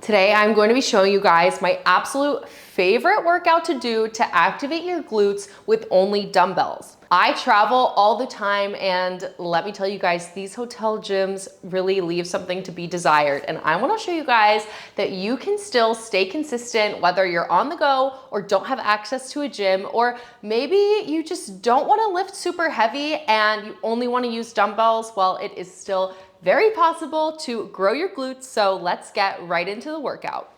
Today, I'm going to be showing you guys my absolute favorite workout to do to activate your glutes with only dumbbells. I travel all the time, and let me tell you guys, these hotel gyms really leave something to be desired. And I want to show you guys that you can still stay consistent whether you're on the go or don't have access to a gym, or maybe you just don't want to lift super heavy and you only want to use dumbbells. Well, it is still very possible to grow your glutes, so let's get right into the workout.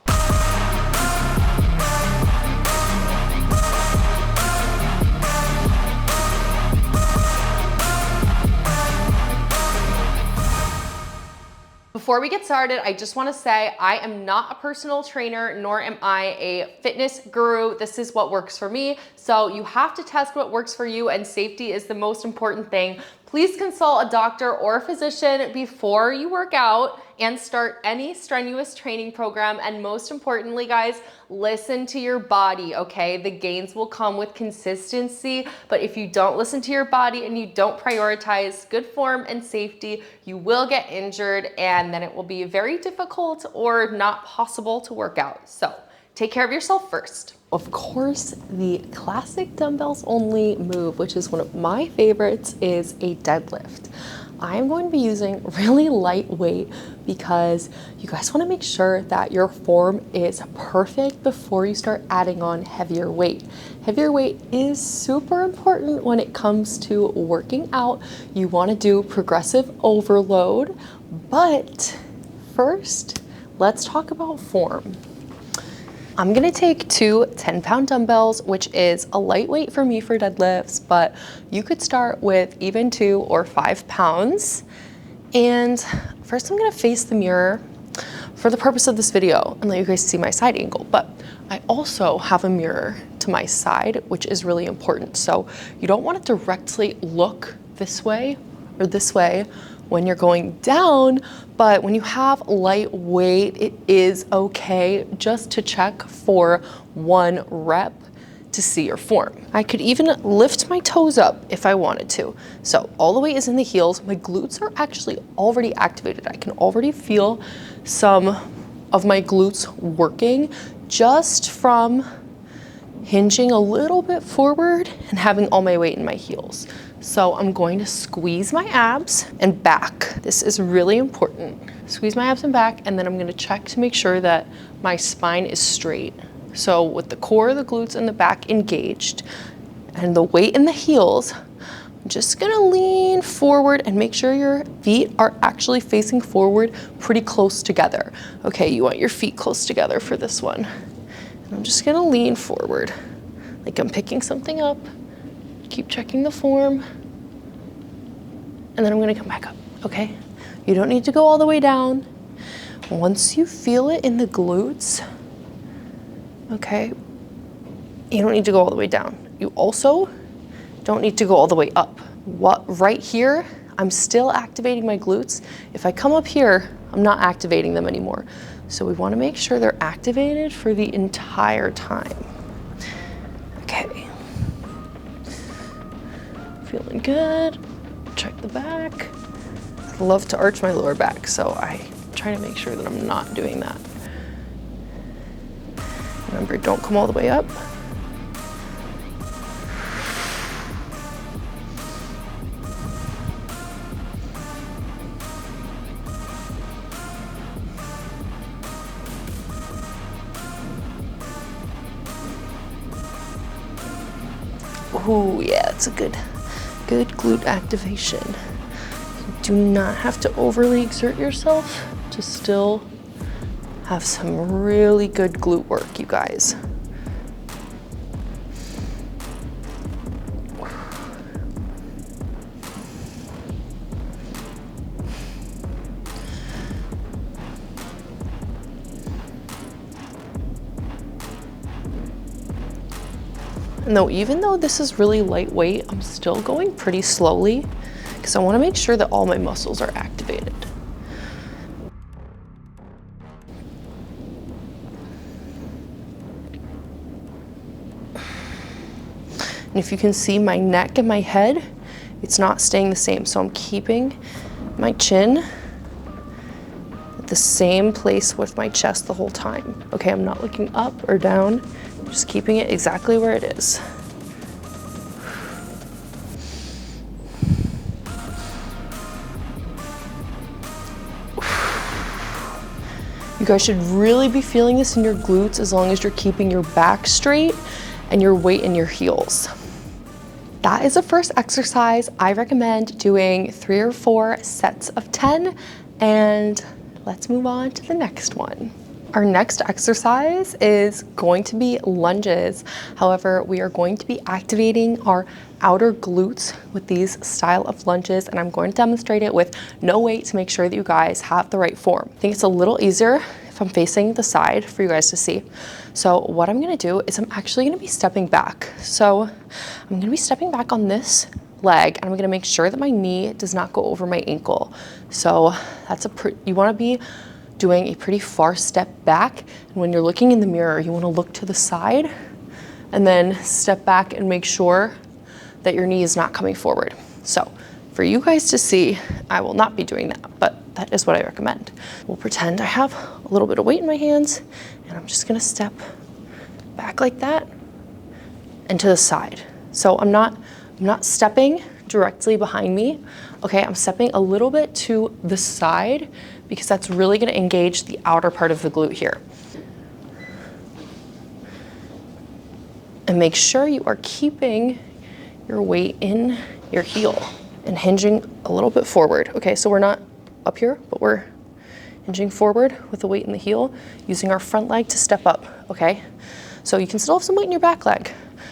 Before we get started, I just want to say I am not a personal trainer, nor am I a fitness guru. This is what works for me. So you have to test what works for you, and safety is the most important thing. Please consult a doctor or a physician before you work out and start any strenuous training program. And most importantly, guys, listen to your body, okay? The gains will come with consistency, but if you don't listen to your body and you don't prioritize good form and safety, you will get injured, and then it will be very difficult or not possible to work out. So take care of yourself first. Of course, the classic dumbbells only move, which is one of my favorites, is a deadlift. I'm going to be using really lightweight because you guys want to make sure that your form is perfect before you start adding on heavier weight. Heavier weight is super important when it comes to working out. You want to do progressive overload, but first, let's talk about form. I'm gonna take two 10-pound dumbbells, which is a lightweight for me for deadlifts, but you could start with even 2 or 5 pounds. And first I'm gonna face the mirror for the purpose of this video and let you guys see my side angle. But I also have a mirror to my side, which is really important. So you don't want to directly look this way or this way when you're going down, but when you have light weight, it is okay just to check for 1 rep to see your form. I could even lift my toes up if I wanted to. So all the weight is in the heels. My glutes are actually already activated. I can already feel some of my glutes working just from hinging a little bit forward and having all my weight in my heels. So I'm going to squeeze my abs and back. This is really important. Squeeze my abs and back, and then I'm gonna check to make sure that my spine is straight. So with the core, the glutes, and the back engaged, and the weight in the heels, I'm just gonna lean forward and make sure your feet are actually facing forward pretty close together. Okay, you want your feet close together for this one. And I'm just gonna lean forward, like I'm picking something up. Keep checking the form, and then I'm gonna come back up, okay? You don't need to go all the way down. Once you feel it in the glutes, okay, you don't need to go all the way down. You also don't need to go all the way up. Right here, I'm still activating my glutes. If I come up here, I'm not activating them anymore. So we wanna make sure they're activated for the entire time. Okay. Feeling good. Check the back. I love to arch my lower back, so I try to make sure that I'm not doing that. Remember, don't come all the way up. Ooh, yeah, it's a good glute activation. You do not have to overly exert yourself to still have some really good glute work, you guys. No, even though this is really lightweight, I'm still going pretty slowly because I want to make sure that all my muscles are activated. And if you can see my neck and my head, it's not staying the same. So I'm keeping my chin at the same place with my chest the whole time. Okay, I'm not looking up or down, I'm just keeping it exactly where it is. You guys should really be feeling this in your glutes as long as you're keeping your back straight and your weight in your heels. That is the first exercise. I recommend doing 3 or 4 sets of 10, and let's move on to the next one. Our next exercise is going to be lunges. However, we are going to be activating our outer glutes with these style of lunges, and I'm going to demonstrate it with no weight to make sure that you guys have the right form. I think it's a little easier if I'm facing the side for you guys to see. So what I'm gonna do is I'm actually gonna be stepping back. So I'm gonna be stepping back on this leg, and I'm gonna make sure that my knee does not go over my ankle. So that's you wanna be doing a pretty far step back. And when you're looking in the mirror, you wanna look to the side and then step back and make sure that your knee is not coming forward. So for you guys to see, I will not be doing that, but that is what I recommend. We'll pretend I have a little bit of weight in my hands, and I'm just gonna step back like that and to the side. So I'm not stepping directly behind me. Okay, I'm stepping a little bit to the side because that's really gonna engage the outer part of the glute here. And make sure you are keeping your weight in your heel and hinging a little bit forward. Okay, so we're not up here, but we're hinging forward with the weight in the heel, using our front leg to step up, okay? So you can still have some weight in your back leg,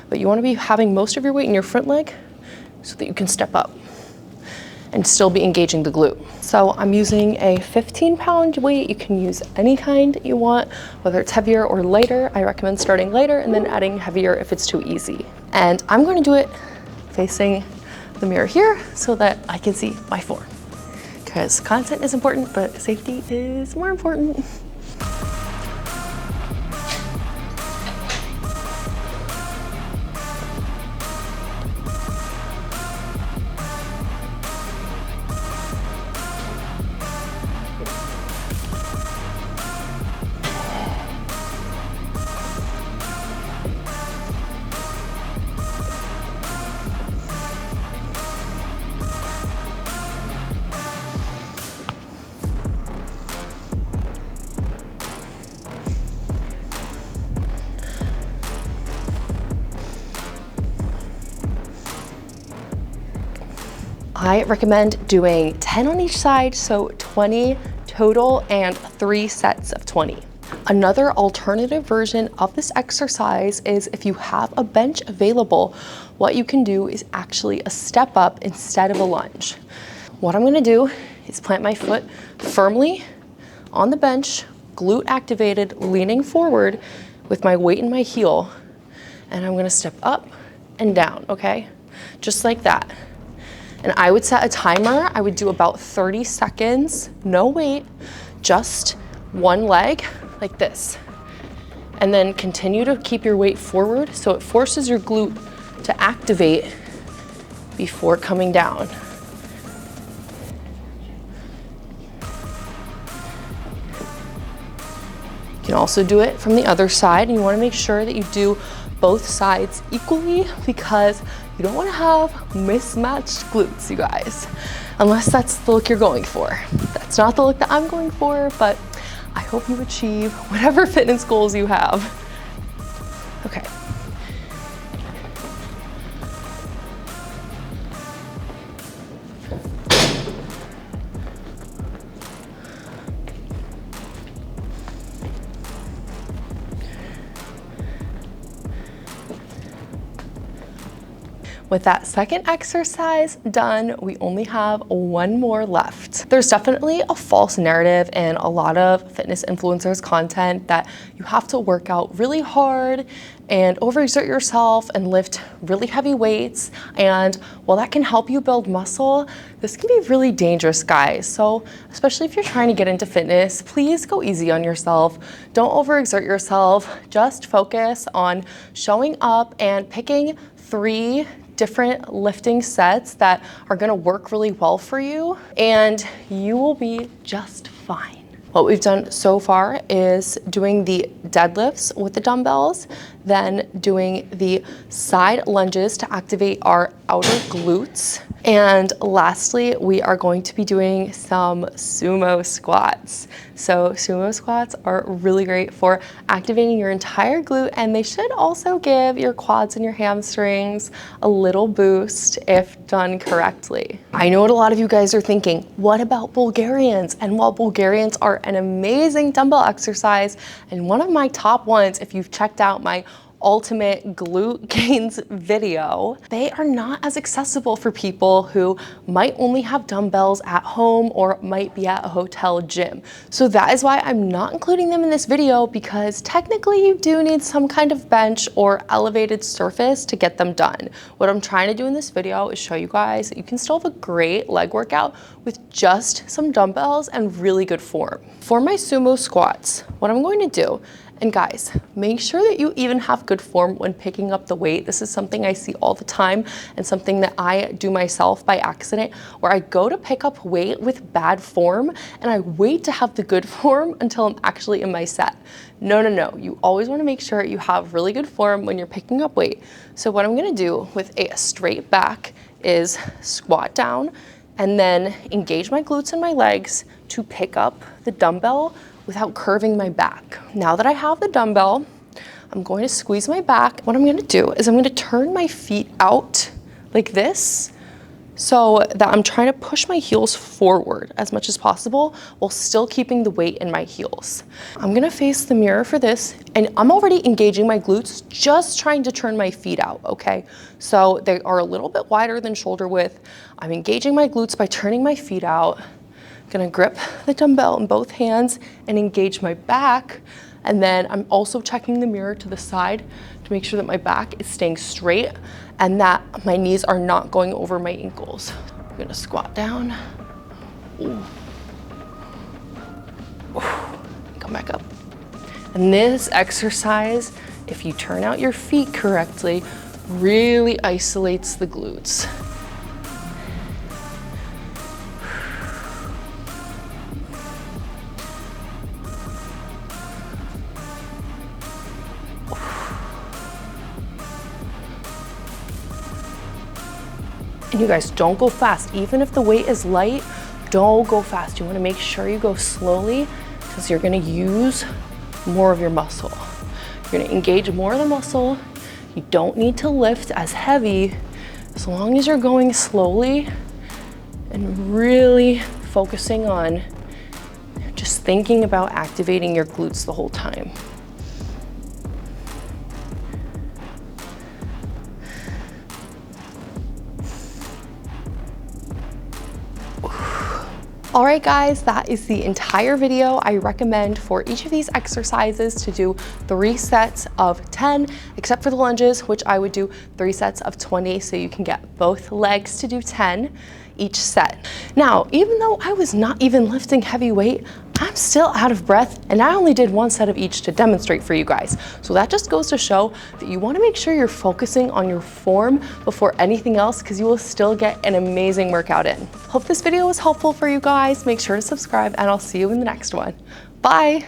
but you wanna be having most of your weight in your front leg so that you can step up and still be engaging the glute. So I'm using a 15-pound weight. You can use any kind you want, whether it's heavier or lighter. I recommend starting lighter and then adding heavier if it's too easy. And I'm going to do it facing the mirror here so that I can see my form. Because content is important, but safety is more important. I recommend doing 10 on each side, so 20 total and 3 sets of 20. Another alternative version of this exercise is if you have a bench available, what you can do is actually a step up instead of a lunge. What I'm gonna do is plant my foot firmly on the bench, glute activated, leaning forward with my weight in my heel, and I'm gonna step up and down, okay? Just like that. And I would set a timer. I would do about 30 seconds, no weight, just one leg like this. And then continue to keep your weight forward so it forces your glute to activate before coming down. You can also do it from the other side, and you want to make sure that you do both sides equally because you don't want to have mismatched glutes, you guys, unless that's the look you're going for. That's not the look that I'm going for, but I hope you achieve whatever fitness goals you have. Okay. With that second exercise done, we only have one more left. There's definitely a false narrative in a lot of fitness influencers' content that you have to work out really hard and overexert yourself and lift really heavy weights. And while that can help you build muscle, this can be really dangerous, guys. So especially if you're trying to get into fitness, please go easy on yourself. Don't overexert yourself. Just focus on showing up and picking 3 different lifting sets that are gonna work really well for you, and you will be just fine. What we've done so far is doing the deadlifts with the dumbbells, then doing the side lunges to activate our outer glutes. And lastly, we are going to be doing some sumo squats. So sumo squats are really great for activating your entire glute, and they should also give your quads and your hamstrings a little boost if done correctly. I know what a lot of you guys are thinking, what about Bulgarians? And while Bulgarians are an amazing dumbbell exercise, and one of my top ones, if you've checked out my ultimate glute gains video, they are not as accessible for people who might only have dumbbells at home or might be at a hotel gym. So that is why I'm not including them in this video, because technically you do need some kind of bench or elevated surface to get them done. What I'm trying to do in this video is show you guys that you can still have a great leg workout with just some dumbbells and really good form. For my sumo squats, what I'm going to do, and guys, make sure that you even have good form when picking up the weight. This is something I see all the time and something that I do myself by accident, where I go to pick up weight with bad form and I wait to have the good form until I'm actually in my set. No, no, no. You always want to make sure you have really good form when you're picking up weight. So what I'm going to do with a straight back is squat down and then engage my glutes and my legs to pick up the dumbbell without curving my back. Now that I have the dumbbell, I'm going to squeeze my back. What I'm going to do is I'm going to turn my feet out like this so that I'm trying to push my heels forward as much as possible while still keeping the weight in my heels. I'm going to face the mirror for this, and I'm already engaging my glutes, just trying to turn my feet out, okay? So they are a little bit wider than shoulder width. I'm engaging my glutes by turning my feet out. Gonna grip the dumbbell in both hands and engage my back. And then I'm also checking the mirror to the side to make sure that my back is staying straight and that my knees are not going over my ankles. I'm gonna squat down. Ooh. Ooh. Come back up. And this exercise, if you turn out your feet correctly, really isolates the glutes. And you guys, don't go fast. Even if the weight is light, don't go fast. You want to make sure you go slowly because you're going to use more of your muscle. You're going to engage more of the muscle. You don't need to lift as heavy as long as you're going slowly and really focusing on just thinking about activating your glutes the whole time. All right, guys, that is the entire video. I recommend for each of these exercises to do 3 sets of 10, except for the lunges, which I would do 3 sets of 20, so you can get both legs to do 10 each set. Now, even though I was not even lifting heavy weight, I'm still out of breath, and I only did 1 set of each to demonstrate for you guys. So that just goes to show that you want to make sure you're focusing on your form before anything else, because you will still get an amazing workout in. Hope this video was helpful for you guys. Make sure to subscribe, and I'll see you in the next one. Bye.